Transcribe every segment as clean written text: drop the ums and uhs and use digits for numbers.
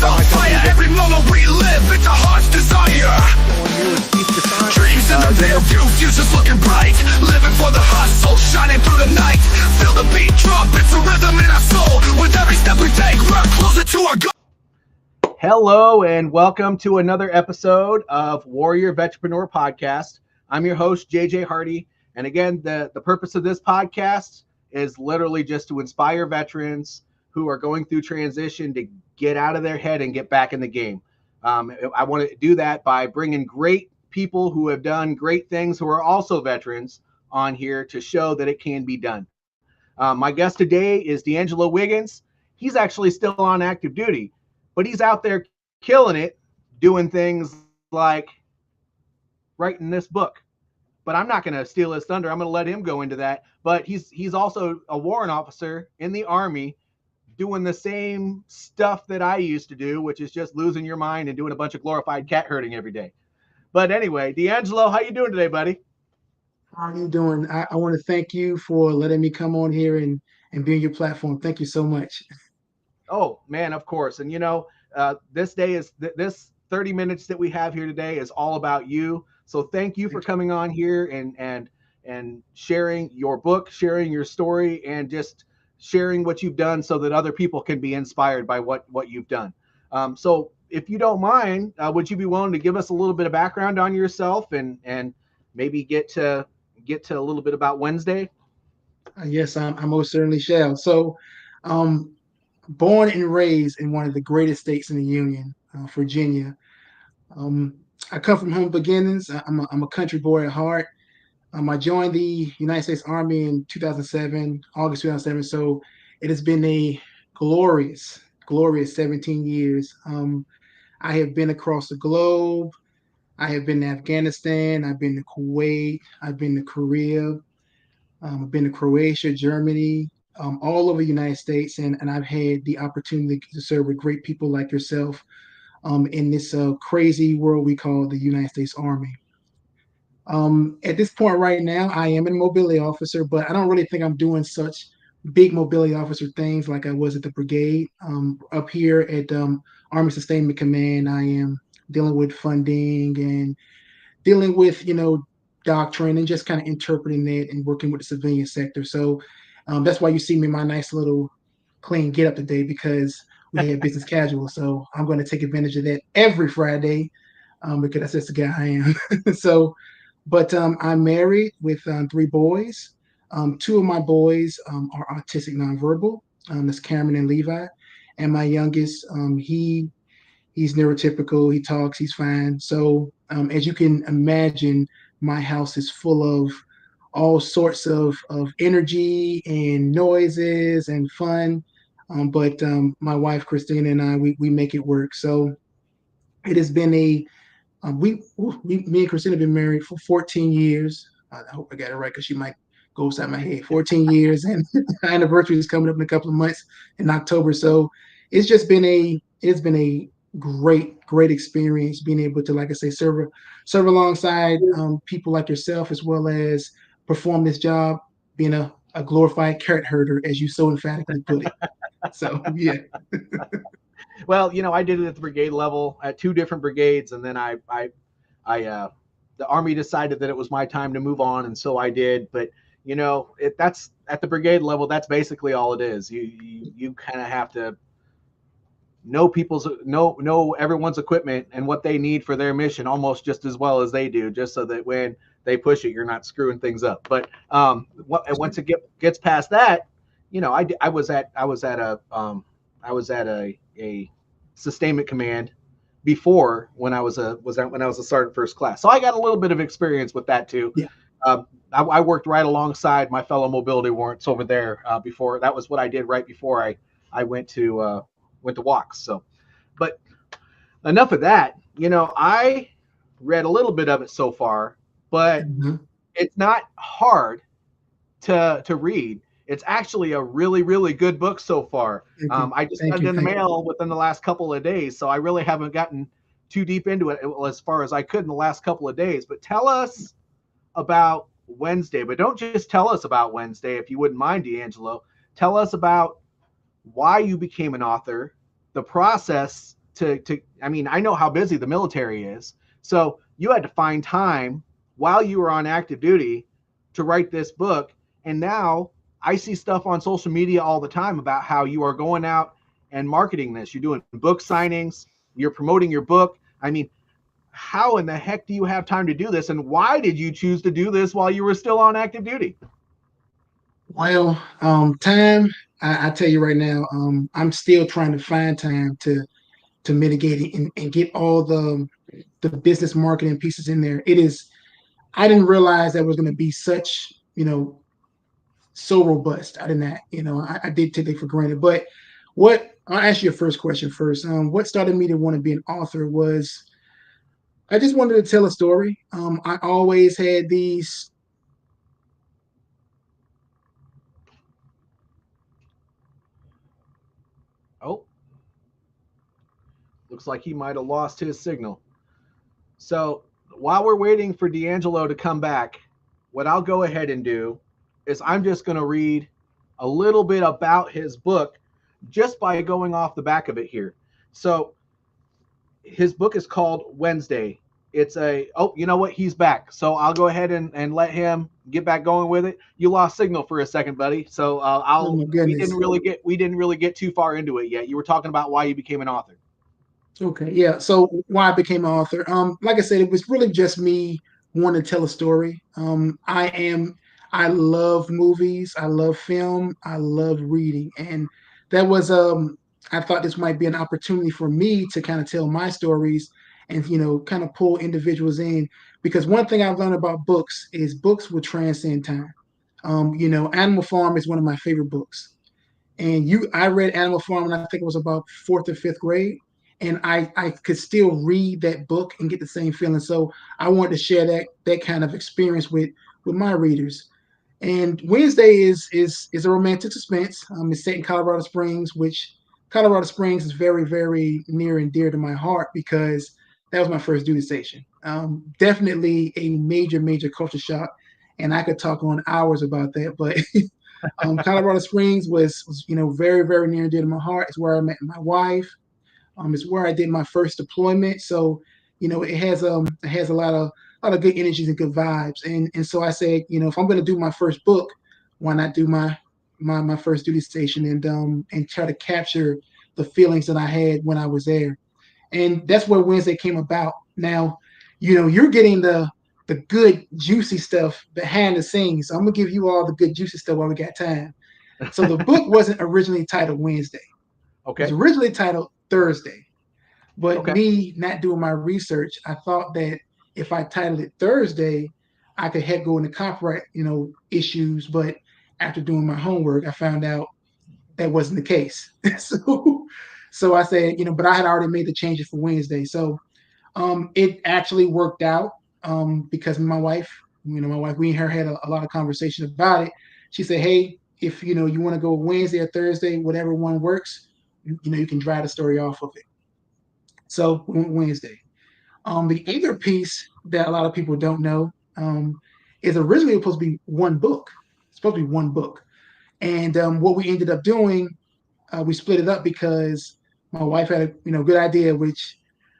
on fire every moment we live. It's a heart's desire. Dreams in the rear view, future's looking bright. Living for the hustle, shining through the night. Feel the beat drop, it's a rhythm in our soul. With every step we take, we're closer to our goal. Hello and welcome to another episode of Warrior Vetrepreneur Podcast. I'm your host, JJ Hardy. And again, the purpose of this podcast is literally just to inspire veterans who are going through transition to get out of their head and get back in the game. I want to do that by bringing great people who have done great things who are also veterans on here to show that it can be done. My guest today is De'Angello Wiggins. He's actually still on active duty, but he's out there killing it, doing things like writing this book. But I'm not going to steal his thunder. I'm going to let him go into that. But he's also a warrant officer in the Army doing the same stuff that I used to do, which is just losing your mind and doing a bunch of glorified cat herding every day. But anyway, De'Angello, how you doing today, buddy? How are you doing? I want to thank you for letting me come on here and be on your platform. Thank you so much. Oh, man, of course. And, this day is this 30 minutes that we have here today is all about you. So thank you for coming on here and sharing your book, sharing your story, and just sharing what you've done so that other people can be inspired by what you've done. So if you don't mind, would you be willing to give us a little bit of background on yourself and maybe get to a little bit about Wednesday? Yes, I most certainly shall. So, born and raised in one of the greatest states in the Union, Virginia. I come from humble beginnings. I'm a country boy at heart. I joined the United States Army in 2007, August 2007. So it has been a glorious 17 years. I have been across the globe. I have been to Afghanistan. I've been to Kuwait. I've been to Korea. I've been to Croatia, Germany, all over the United States. And I've had the opportunity to serve with great people like yourself in this crazy world we call the United States Army. At this point right now, I am a mobility officer, but I don't really think I'm doing such big mobility officer things like I was at the brigade. Up here at Army Sustainment Command, I am dealing with funding and dealing with, doctrine and just kind of interpreting it and working with the civilian sector. So that's why you see me in my nice little clean get up today, because we had business casual. So I'm going to take advantage of that every Friday because that's just the guy I am. So, but I'm married with 3 boys. 2 of my boys are autistic nonverbal. That's Cameron and Levi. And my youngest, he's neurotypical. He talks. He's fine. So as you can imagine, my house is full of all sorts of energy and noises and fun. But my wife, Christina, and I, we make it work. So it has been me and Christina have been married for 14 years. I hope I got it right because she might go inside my head. 14 years, and our anniversary is coming up in a couple of months in October. So it's been a great experience being able to, like I say, serve alongside people like yourself, as well as perform this job, being a glorified carrot herder, as you so emphatically put it. So yeah. Well, I did it at the brigade level at 2 different brigades, and then the Army decided that it was my time to move on, and so I did. But that's at the brigade level. That's basically all it is. You kind of have to know everyone's equipment and what they need for their mission almost just as well as they do, just so that when they push it, you're not screwing things up. But once it gets past that, I was at a sustainment command before when I was a sergeant first class. So I got a little bit of experience with that too. Yeah. I worked right alongside my fellow mobility warrants over there before. That was what I did right before I went to walks. So, but enough of that. I read a little bit of it so far, but it's not hard to read. It's actually a really, really good book so far. I just got it in the mail within the last couple of days, so I really haven't gotten too deep into it as far as I could in the last couple of days. But tell us about Wednesday. But don't just tell us about Wednesday, if you wouldn't mind, De'Angello. Tell us about why you became an author, the process I mean, I know how busy the military is. So you had to find time while you were on active duty to write this book. And now I see stuff on social media all the time about how you are going out and marketing this. You're doing book signings, you're promoting your book. I mean, how in the heck do you have time to do this? And why did you choose to do this while you were still on active duty? Well, time, I tell you right now, I'm still trying to find time to mitigate it and get all the business marketing pieces in there. It is, I didn't realize that was going to be such, so robust. I did not, I did take it for granted. But I'll ask you your first question first. What started me to want to be an author was I just wanted to tell a story. I always had these. Oh, looks like he might have lost his signal. So while we're waiting for De'Angelo to come back, what I'll go ahead and do is I'm just going to read a little bit about his book just by going off the back of it here. So his book is called Wednesday. It's you know what? He's back. So I'll go ahead and let him get back going with it. You lost signal for a second, buddy. So Oh my we goodness. didn't really get too far into it yet. You were talking about why you became an author. Okay, yeah. So why I became an author? Like I said, it was really just me wanting to tell a story. I love movies, I love film, I love reading, and that was I thought this might be an opportunity for me to kind of tell my stories and kind of pull individuals in because one thing I've learned about books is books will transcend time. Animal Farm is one of my favorite books. And I read Animal Farm and I think it was about fourth or fifth grade. And I could still read that book and get the same feeling. So I wanted to share that kind of experience with my readers. And Wednesday is a romantic suspense. It's set in Colorado Springs, which Colorado Springs is very, very near and dear to my heart because that was my first duty station. Definitely a major, major culture shock. And I could talk on hours about that, but Colorado Springs was very, very near and dear to my heart. It's where I met my wife. It's where I did my first deployment. So, it has a lot of good energies and good vibes. And so I said, if I'm going to do my first book, why not do my first duty station and try to capture the feelings that I had when I was there. And that's where Wednesday came about. Now, you're getting the good juicy stuff behind the scenes. So I'm gonna give you all the good juicy stuff while we got time. So the book wasn't originally titled Wednesday. It was Okay. originally titled Thursday. But Okay. me not doing my research, I thought that if I titled it Thursday, I could head go into copyright, issues. But after doing my homework, I found out that wasn't the case. so I said, but I had already made the changes for Wednesday. So it actually worked out because my wife, we and her had a lot of conversation about it. She said, "Hey, if you want to go Wednesday or Thursday, whatever one works, you can drive the story off of it." So we went Wednesday. The other piece that a lot of people don't know is originally supposed to be one book. It's supposed to be one book, and what we ended up doing, we split it up because my wife had a good idea, which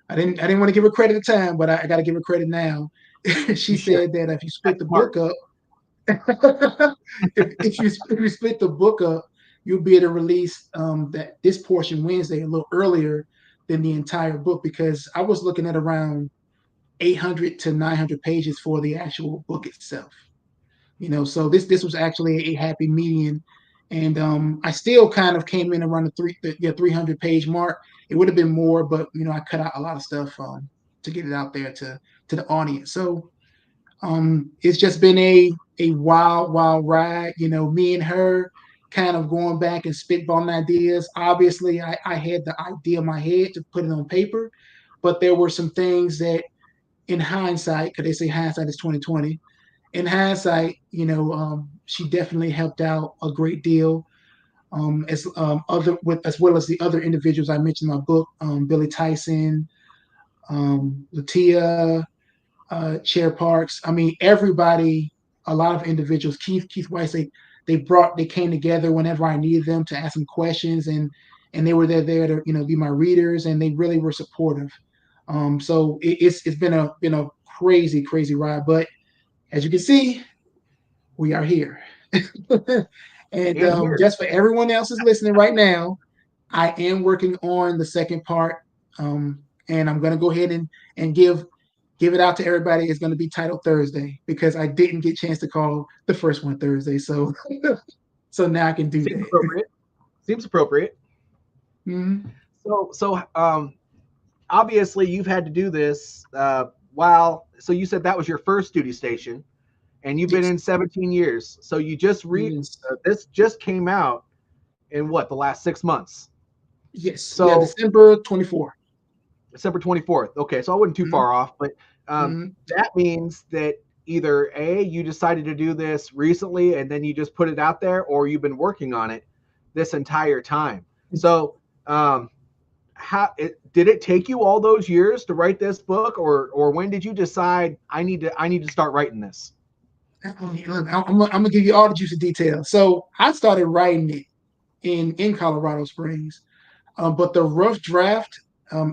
I didn't want to give her credit at the time, but I got to give her credit now. She You should. said that if you split That's the smart. book up, if you split the book up, you'll be able to release that this portion Wednesday a little earlier than the entire book because I was looking at around 800 to 900 pages for the actual book itself. So this was actually a happy median, and I still kind of came in around the 300 page mark. It would have been more, but I cut out a lot of stuff to get it out there to the audience. So it's just been a wild, wild ride. Me and her kind of going back and spitballing ideas. Obviously, I had the idea in my head to put it on paper, but there were some things that, in hindsight, because they say hindsight is 2020. In hindsight, she definitely helped out a great deal. As well as the other individuals I mentioned in my book, Billy Tyson, Latia, Chair Parks. I mean, everybody, a lot of individuals. Keith Weiss, they came together whenever I needed them to ask them questions, and and they were there to be my readers, and they really were supportive. So it's been a crazy ride, but as you can see, we are here. And And here. just for everyone else is listening right now, I am working on the second part, and I'm gonna go ahead and give it out to everybody. It's gonna be titled Thursday because I didn't get a chance to call the first one Thursday, so so now I can do Seems that. appropriate. Seems appropriate. Mhm. So obviously you've had to do this while. So you said that was your first duty station, and you've been Yes, in 17 years. So you just yes, this just came out in what, the last 6 months? yes, yeah. So December 24th. December 24th. Okay, so I wasn't too Mhm, far off, but mhm. that means that either A, you decided to do this recently and then you just put it out there, or you've been working on it this entire time. So, did it take you all those years to write this book, or when did you decide I need to start writing this? Look, I'm gonna give you all the juicy details. So I started writing it in Colorado Springs. But the rough draft,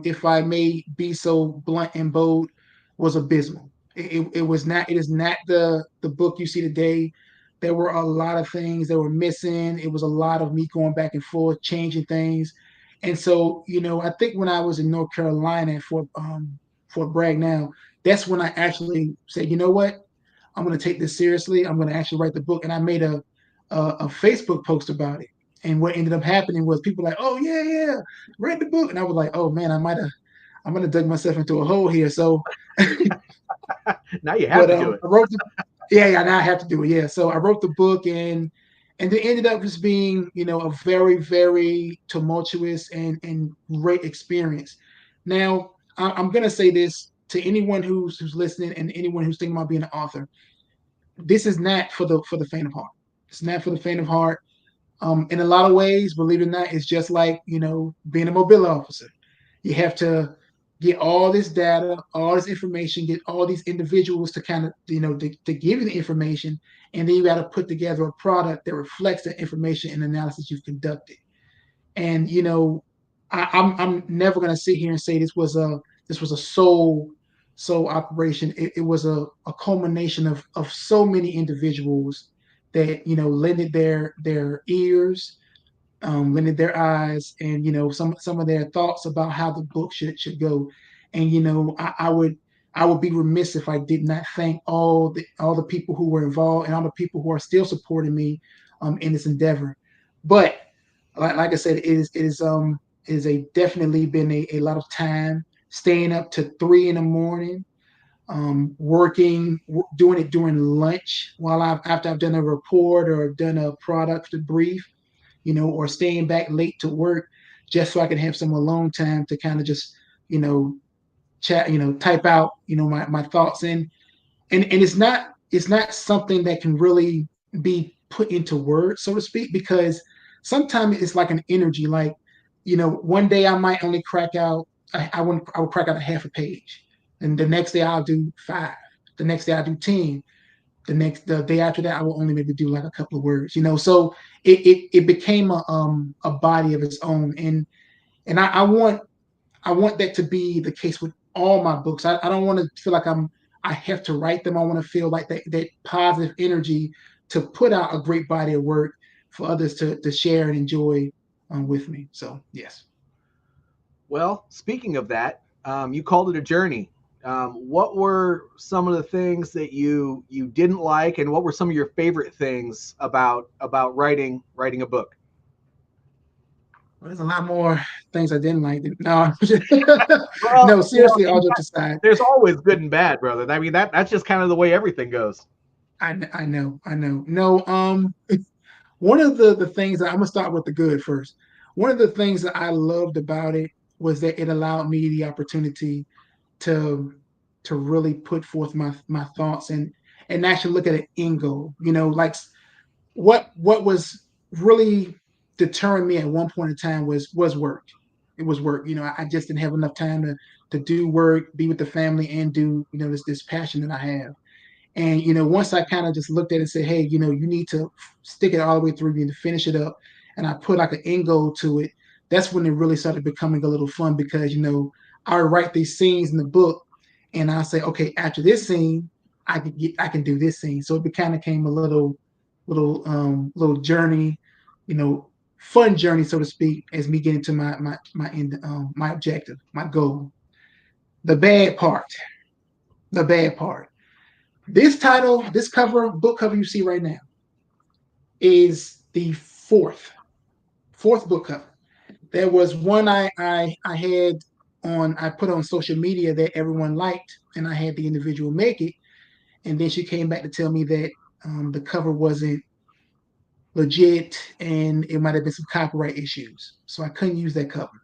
if I may be so blunt and bold, was abysmal. It was not. It is not the book you see today. There were a lot of things that were missing. It was a lot of me going back and forth, changing things. And so, I think when I was in North Carolina for Fort Bragg now, that's when I actually said, you know what, I'm going to take this seriously. I'm going to actually write the book. And I made a Facebook post about it. And what ended up happening was people like, oh yeah, yeah, read the book. And I was like, oh man, I'm gonna dug myself into a hole here. So, Now you have but to do it. I wrote the yeah, now I have to do it. Yeah. So I wrote the book, and it ended up just being, a very tumultuous and great experience. Now, I'm gonna say this to anyone who's listening and anyone who's thinking about being an author. This is not for the faint of heart. It's not for the faint of heart. In a lot of ways, believe it or not, it's just like, being a mobility officer. You have to get all this data, all this information, get all these individuals to kind of, to give you the information, and then you got to put together a product that reflects that information and analysis you've conducted. And I'm never gonna sit here and say this was a sole operation. It was a culmination of so many individuals that lended their ears, lended their eyes, and some of their thoughts about how the book should go. And I would be remiss if I did not thank all the people who were involved and all the people who are still supporting me in this endeavor. But like I said, it is a definitely been a lot of time staying up to 3 in the morning, working, doing it during lunch while after I've done a report or done a product brief, or staying back late to work just so I can have some alone time to kind of just, you know, chat, type out, my thoughts in. And it's not something that can really be put into words, so to speak, because sometimes it's like an energy. Like, one day I might only crack out, I would crack out a half a page, and the next day I'll do five. The next day I'll do 10. The day after that, I will only maybe do like a couple of words. So it became a body of its own, and I want that to be the case with all my books. I don't want to feel like I have to write them. I want to feel like that positive energy to put out a great body of work for others to share and enjoy with me. So yes. Well, speaking of that, you called it a journey. What were some of the things that you didn't like, and what were some of your favorite things about writing a book? Well, there's a lot more things I didn't like. No, Well, no, seriously, all jokes aside, there's always good and bad, brother. I mean, that's just kind of the way everything goes. I know. No, one of the things that I'm gonna start with the good first. One of the things that I loved about it was that it allowed me the opportunity to really put forth my thoughts and actually look at an end goal. Like what was really deterring me at one point in time was work. It was work. I just didn't have enough time to do work, be with the family, and do this passion that I have. And once I kind of just looked at it and said, hey, you need to stick it all the way through, you need to finish it up. And I put like an end goal to it. that's when it really started becoming a little fun because, I would write these scenes in the book and I say, okay, after this scene, I can do this scene. So it kind of came a little journey, fun journey, so to speak, as me getting to my end, my objective, my goal. The bad part, the bad part. This title, this book cover you see right now, is the fourth book cover. There was one I had I put on social media that everyone liked, and I had the individual make it, and then she came back to tell me that the cover wasn't legit and it might have been some copyright issues, so I couldn't use that cover.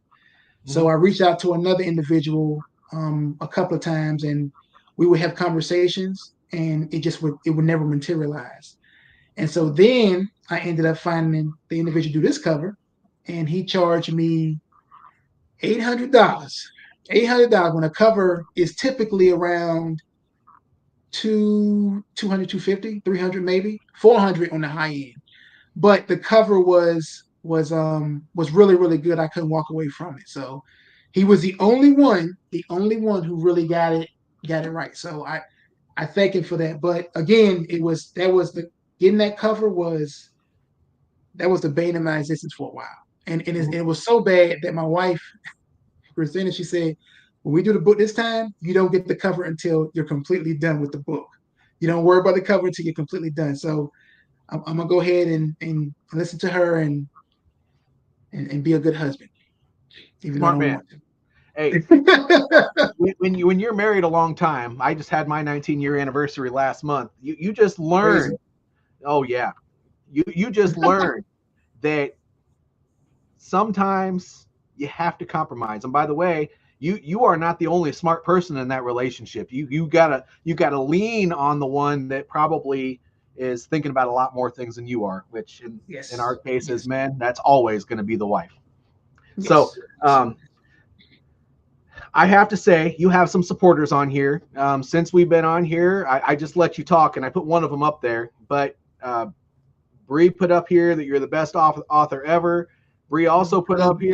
So I reached out to another individual a couple of times, and we would have conversations, and it would never materialize. And so then I ended up finding the individual do this cover, and he charged me $800. $800 when a cover is typically around 200, 250, 300, maybe 400 on the high end. But the cover was really, really good. I couldn't walk away from it. So he was the only one who really got it right. So I thank him for that. But again, getting that cover was the bane of my existence for a while. And it was so bad that my wife, Christina, she said, when we do the book this time, you don't get the cover until you're completely done with the book. You don't worry about the cover until you're completely done. So I'm gonna go ahead and listen to her and be a good husband. Even Smart though I man. don't want Hey, when you're married a long time, I just had my 19-year anniversary last month. You just learn. Crazy. Oh yeah, you just learn that sometimes you have to compromise. And by the way, you are not the only smart person in that relationship. You gotta lean on the one that probably is thinking about a lot more things than you are, which in our case as men, that's always going to be the wife. Yes. So I have to say, you have some supporters on here. Since we've been on here, I just let you talk, and I put one of them up there. But Bree put up here that you're the best author ever. Bree also put up here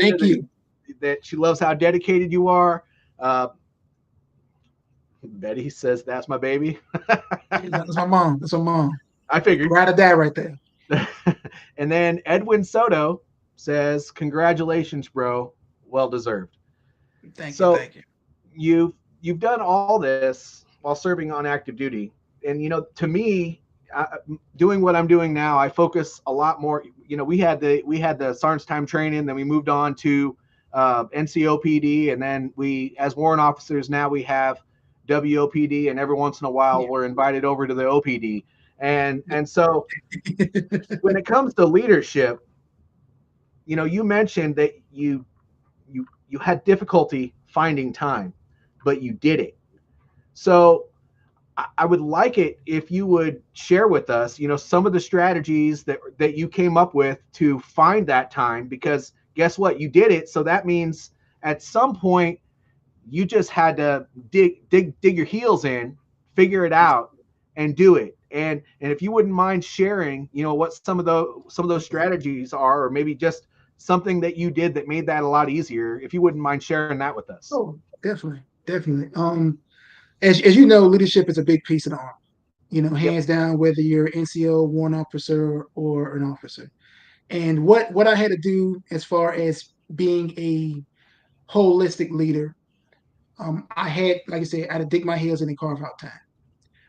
that she loves how dedicated you are. Betty says, that's my baby. That's my mom. That's my mom. I figured. Ride or die right there. And then Edwin Soto says, congratulations, bro. Well deserved. Thank you. You've done all this while serving on active duty. And, to me, doing what I'm doing now, I focus a lot more. We had the Sergeant's time training, then we moved on to NCOPD, and then we, as warrant officers, now we have WOPD, and every once in a while we're invited over to the OPD. And so when it comes to leadership, you mentioned that you had difficulty finding time, but you did it. So I would like it if you would share with us, some of the strategies that you came up with to find that time, because guess what? You did it. So that means at some point you just had to dig your heels in, figure it out, and do it. And if you wouldn't mind sharing, what some of those strategies are, or maybe just something that you did that made that a lot easier, if you wouldn't mind sharing that with us. Oh, definitely. As you know, leadership is a big piece of the Army. Hands down, whether you're NCO, warrant officer, or an officer. And what I had to do as far as being a holistic leader, I had, like I said, I had to dig my heels in and carve out time.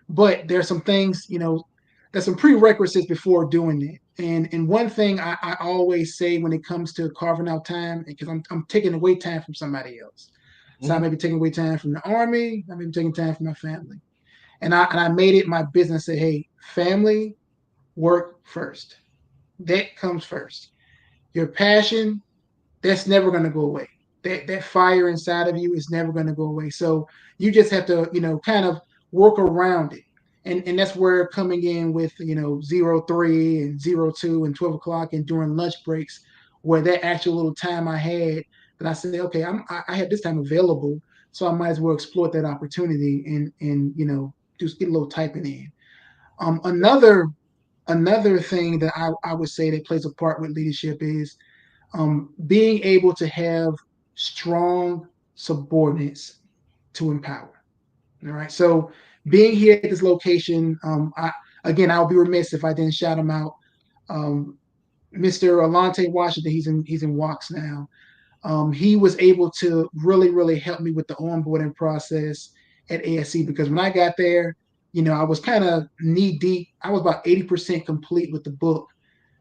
But there's some things, there's some prerequisites before doing it. And one thing I always say when it comes to carving out time, because I'm taking away time from somebody else. So I may be taking away time from the Army, I may be taking time from my family. And I made it my business to say, hey, family, work first. That comes first. Your passion, that's never going to go away. That fire inside of you is never going to go away. So you just have to, kind of work around it. And that's where coming in with, 03 and 02 and 12 o'clock and during lunch breaks, where that actual little time I had, that I said, okay, I have this time available, so I might as well exploit that opportunity and just get a little typing in. Another thing that I would say that plays a part with leadership is being able to have strong subordinates to empower. All right. So being here at this location, I'll be remiss if I didn't shout him out. Um, Mr. Alante Washington, he's in Walks now. He was able to really help me with the onboarding process at ASC, because when I got there, I was kind of knee deep. I was about 80% complete with the book,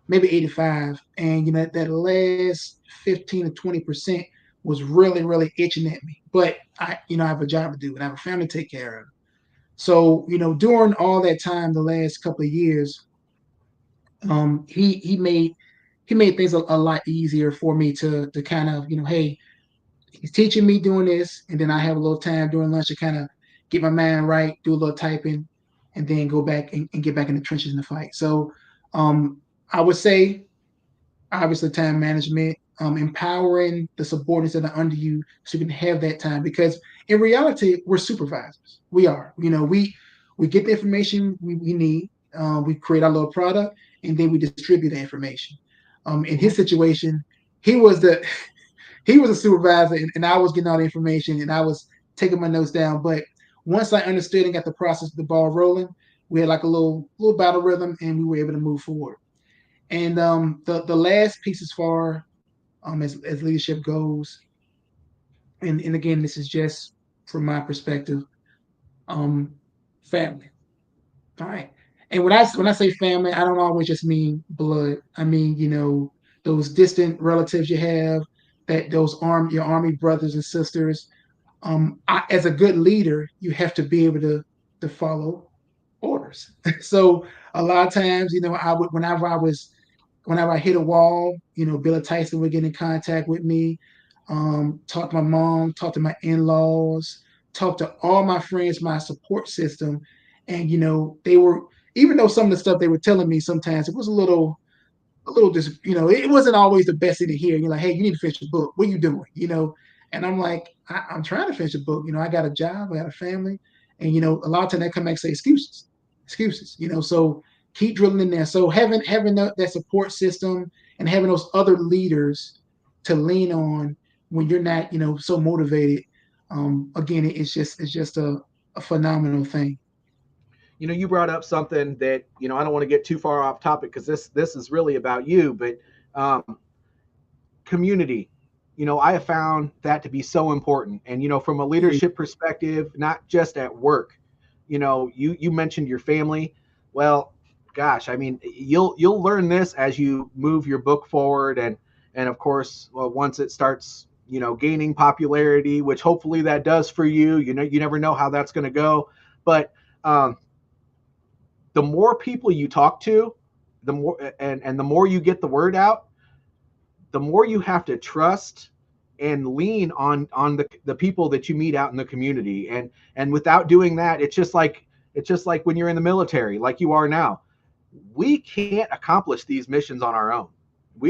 maybe 85. And that last 15 to 20% was really itching at me. But I have a job to do and I have a family to take care of. So, during all that time, the last couple of years, he made things a lot easier for me to kind of, hey, he's teaching me doing this, and then I have a little time during lunch to kind of get my mind right, do a little typing, and then go back and get back in the trenches in the fight. So I would say, obviously, time management, empowering the subordinates that are under you so you can have that time. Because in reality, we're supervisors. We are. We get the information we need. We create our little product, and then we distribute the information. In his situation, he was the he was a supervisor, and I was getting all the information, and I was taking my notes down. But once I understood and got the process of the ball rolling, we had like a little battle rhythm, and we were able to move forward. And the last piece, as far as leadership goes, and again, this is just from my perspective, um, family. All right. And when I say family, I don't always just mean blood. I mean, those distant relatives you have, that your army brothers and sisters. As a good leader, you have to be able to follow orders. So a lot of times, I would whenever I hit a wall, Bill Tyson would get in contact with me, talk to my mom, talk to my in-laws, talk to all my friends, my support system. And, they were, even though some of the stuff they were telling me, sometimes it was just, it wasn't always the best thing to hear. You're like, hey, you need to finish the book. What are you doing? And I'm like, I'm trying to finish a book. I got a job, I got a family. And, a lot of times they come back and say excuses, so keep drilling in there. So having that support system and having those other leaders to lean on when you're not, so motivated. Again, it's just a phenomenal thing. You brought up something that I don't want to get too far off topic, because this is really about you, but community. I have found that to be so important. And from a leadership perspective, not just at work. You mentioned your family. Well, gosh, I mean, you'll learn this as you move your book forward, and of course, well, once it starts gaining popularity, which hopefully that does for you. You never know how that's going to go, but the more people you talk to, the more and the more you get the word out, the more you have to trust and lean on the people that you meet out in the community. And without doing that, it's just like when you're in the military, like you are now. We can't accomplish these missions on our own.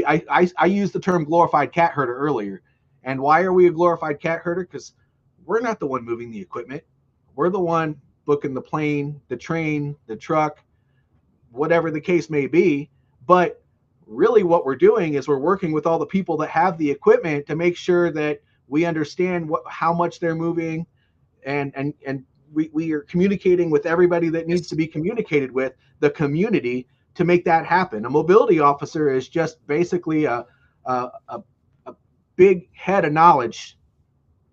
I used the term glorified cat herder earlier. And why are we a glorified cat herder? Because we're not the one moving the equipment. We're the one booking the plane, the train, the truck, whatever the case may be. But really what we're doing is we're working with all the people that have the equipment to make sure that we understand how much they're moving, and we are communicating with everybody that needs to be communicated with, the community, to make that happen. A mobility officer is just basically a big head of knowledge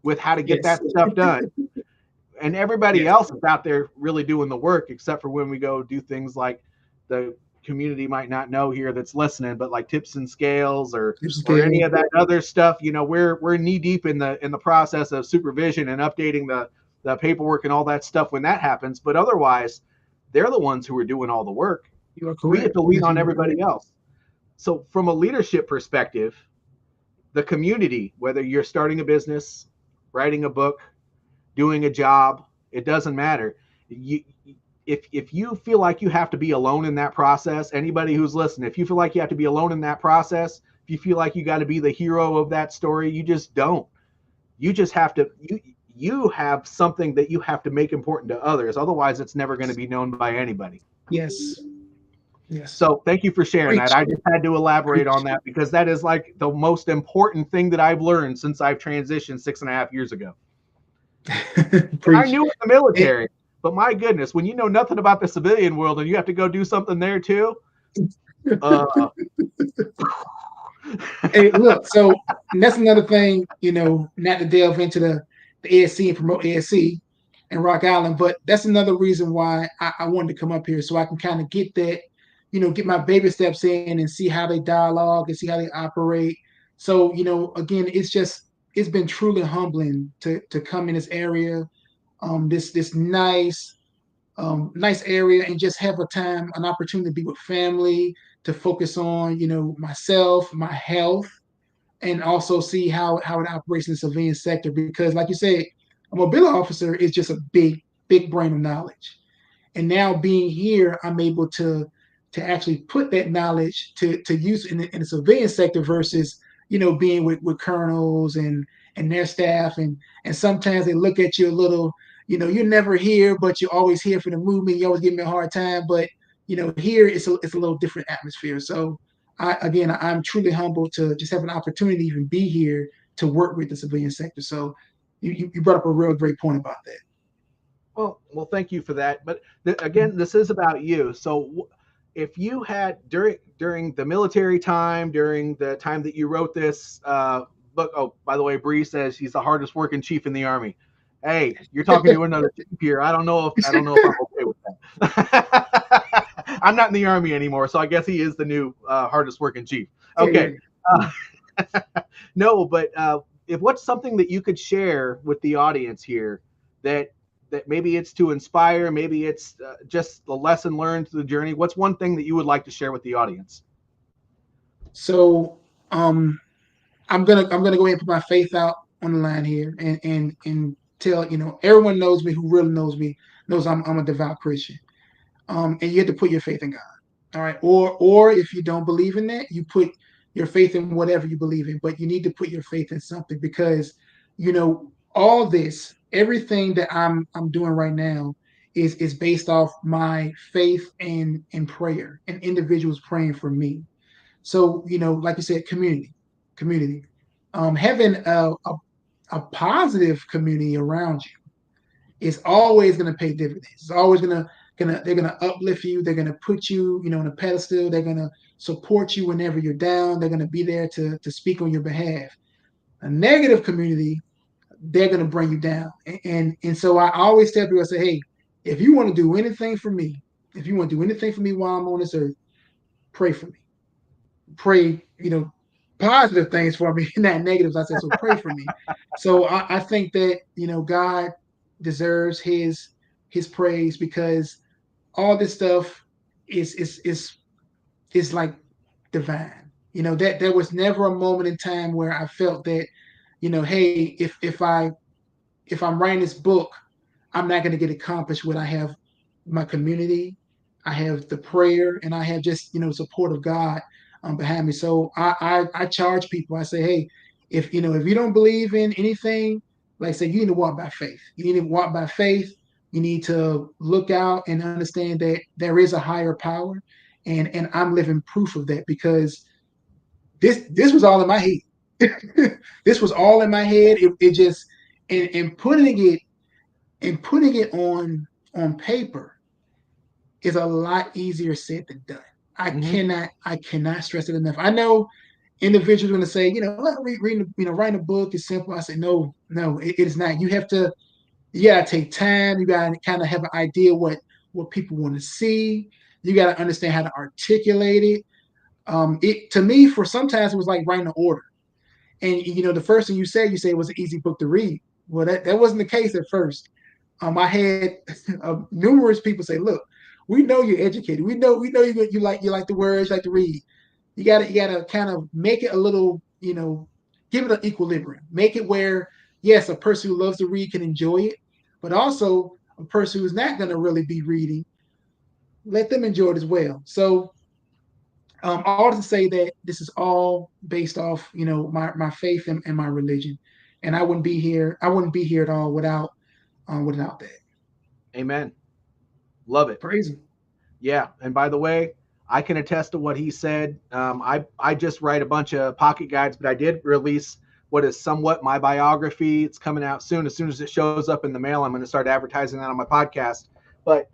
with how to get that stuff done. And everybody else is out there really doing the work, except for when we go do things like the community might not know here that's listening, but like tips and scales or any of that other stuff. We're knee deep in the process of supervision and updating the paperwork and all that stuff when that happens. But otherwise, they're the ones who are doing all the work. You are correct. We have to lean on everybody else. So from a leadership perspective, the community, whether you're starting a business, writing a book, doing a job, it doesn't matter. If you feel like you have to be alone in that process, anybody who's listening, if you feel like you have to be alone in that process, if you feel like you got to be the hero of that story, you just don't. You just have to, you have something that you have to make important to others. Otherwise, it's never going to be known by anybody. Yes. Yes. So thank you for sharing that. Preach. I just had to elaborate Preach. on that because that is like the most important thing that I've learned since I've transitioned 6.5 years ago. And I Preach. knew in the military, but my goodness, when you know nothing about the civilian world and you have to go do something there too, uh, Hey, look, so that's another thing, not to delve into the ASC and promote ASC and Rock Island, but that's another reason why I wanted to come up here so I can kind of get that, get my baby steps in and see how they dialogue and see how they operate. So, again, it's been truly humbling to come in this area, this nice area, and just have an opportunity to be with family, to focus on, myself, my health, and also see how it operates in the civilian sector. Because, like you said, a mobility officer is just a big brain of knowledge. And now being here, I'm able to actually put that knowledge to use in the civilian sector versus being with colonels and their staff, and sometimes they look at you a little, you're never here, but you're always here for the movement. You always give me a hard time, but here it's a little different atmosphere. So I'm truly humbled to just have an opportunity to even be here to work with the civilian sector. So you brought up a real great point about that. well, thank you for that. But again, this is about you. So if you had during the military time, during the time that you wrote this book, oh, by the way, Bree says he's the hardest working chief in the Army. Hey, you're talking to another chief here. I don't know if I'm okay with that. I'm not in the Army anymore, so I guess he is the new hardest working chief. Okay. No, but if what's something that you could share with the audience here that maybe it's to inspire, maybe it's just the lesson learned through the journey. What's one thing that you would like to share with the audience? So I'm gonna go ahead and put my faith out on the line here, and tell everyone knows me, who really knows me knows I'm a devout Christian. And you have to put your faith in God. All right. Or if you don't believe in that, you put your faith in whatever you believe in, but you need to put your faith in something, because all this, everything that I'm doing right now is based off my faith and prayer and individuals praying for me. So, like you said, community, having a positive community around you is always going to pay dividends. It's always they're gonna uplift you. They're gonna put you, on a pedestal. They're gonna support you whenever you're down. They're gonna be there to speak on your behalf. A negative community, they're gonna bring you down. And so I always tell people, I say, hey, if you want to do anything for me, if you want to do anything for me while I'm on this earth, pray for me. Pray, positive things for me, not negatives. I said, so pray for me. So I think that God deserves his praise, because all this stuff is like divine. That there was never a moment in time where I felt that, hey, if I'm writing this book, I'm not going to get accomplished when I have my community, I have the prayer, and I have just support of God behind me. So I charge people. I say, hey, if you don't believe in anything, like I say, you need to walk by faith. You need to walk by faith. You need to look out and understand that there is a higher power, and I'm living proof of that, because this was all in my head. This was all in my head. It just, and putting it on paper is a lot easier said than done. I cannot stress it enough. I know individuals are going to say, writing a book is simple. I say, no, it is not. You gotta take time. You gotta kind of have an idea what people want to see. You gotta understand how to articulate it. It to me, for sometimes it was like writing an order. And the first thing you say it was an easy book to read. Well, that wasn't the case at first. I had numerous people say, "Look, we know you're educated. We know you like the words, you like to read. You gotta kind of make it a little, give it an equilibrium. Make it where, yes, a person who loves to read can enjoy it, but also a person who's not going to really be reading, let them enjoy it as well." So all to say that this is all based off, my faith and my religion, and I wouldn't be here. I wouldn't be here at all without that. Amen. Love it. Praise him. Yeah. And by the way, I can attest to what he said. I just write a bunch of pocket guides, but I did release what is somewhat my biography. It's coming out soon. As soon as it shows up in the mail, I'm going to start advertising that on my podcast. But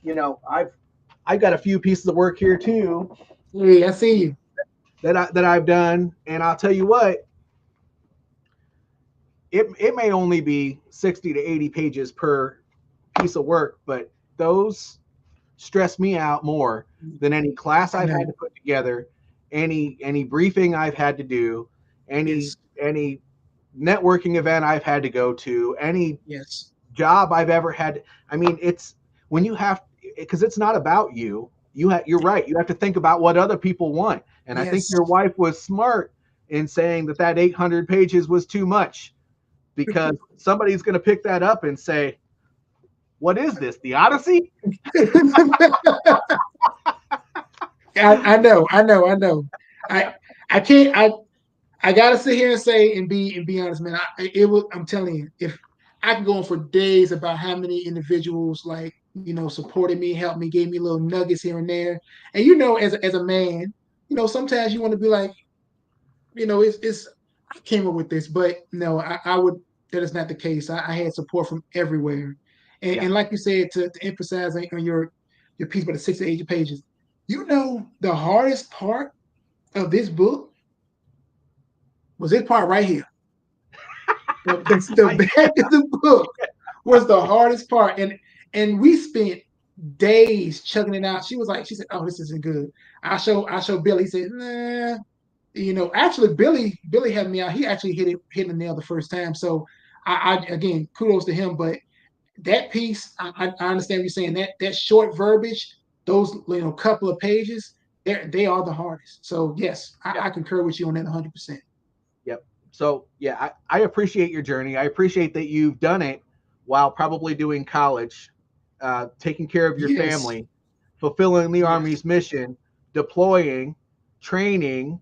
I've got a few pieces of work here too. Hey, I see you. That I've done, and I'll tell you what. It may only be 60 to 80 pages per piece of work, but those stress me out more than any class I've had to put together, any briefing I've had to do, any networking event I've had to go to, any job I've ever had. I mean, it's when you have, because it's not about you. You're right. You have to think about what other people want. And I think your wife was smart in saying that 800 pages was too much, because somebody's going to pick that up and say, what is this? The Odyssey? I know. I can't. I gotta sit here and say and be honest, man. I'm telling you, if I can go on for days about how many individuals supported me, helped me, gave me little nuggets here and there. And as a man, sometimes you want to be like, it's I came up with this, but no, I would. That is not the case. I had support from everywhere. And like you said, to emphasize on your piece about the 6 to 8 pages, the hardest part of this book was this part right here. The back of the book was the hardest part. And we spent days chugging it out. She said, oh, this isn't good. I show Billy. He said, nah. Actually, Billy had me out. He actually hit the nail the first time. So I again, kudos to him. But that piece, I understand what you're saying. That short verbiage, those couple of pages, they are the hardest. So yes, I concur with you on that 100%. Yep. So yeah, I appreciate your journey. I appreciate that you've done it while probably doing college, taking care of your family, fulfilling the Army's mission, deploying, training,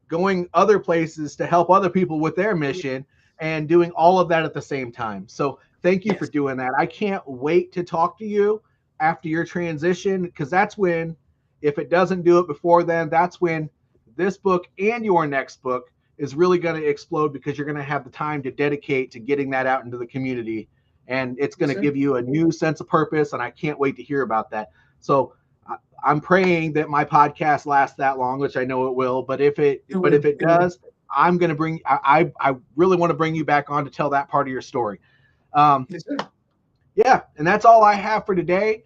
going other places to help other people with their mission, and doing all of that at the same time. So thank you for doing that. I can't wait to talk to you after your transition, because that's when, if it doesn't do it before then, that's when this book and your next book is really going to explode, because you're going to have the time to dedicate to getting that out into the community. And it's going to give you a new sense of purpose. And I can't wait to hear about that. So I'm praying that my podcast lasts that long, which I know it will. But if it does, I'm going to bring, I really want to bring you back on to tell that part of your story. Yeah. And that's all I have for today.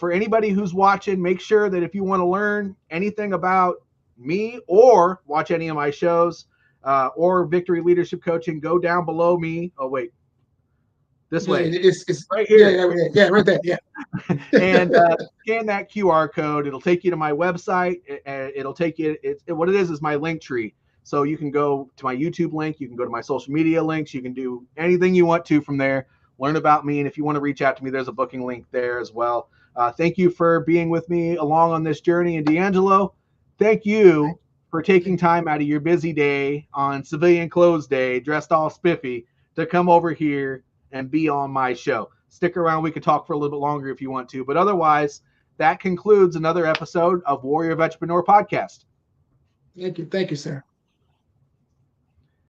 For anybody who's watching, make sure that if you want to learn anything about me or watch any of my shows or Victory Leadership Coaching, go down below me. Oh, wait. This way. It's right here. Yeah, right there. Yeah. And scan that QR code. It'll take you to my website. It'll take you. What it is my link tree. So you can go to my YouTube link. You can go to my social media links. You can do anything you want to from there. Learn about me. And if you want to reach out to me, there's a booking link there as well. Thank you for being with me along on this journey. And De'Angelo, thank you for taking time out of your busy day on Civilian Clothes Day, dressed all spiffy, to come over here and be on my show. Stick around. We could talk for a little bit longer if you want to. But otherwise, that concludes another episode of Warrior Vetrepreneur Podcast. Thank you. Thank you, sir.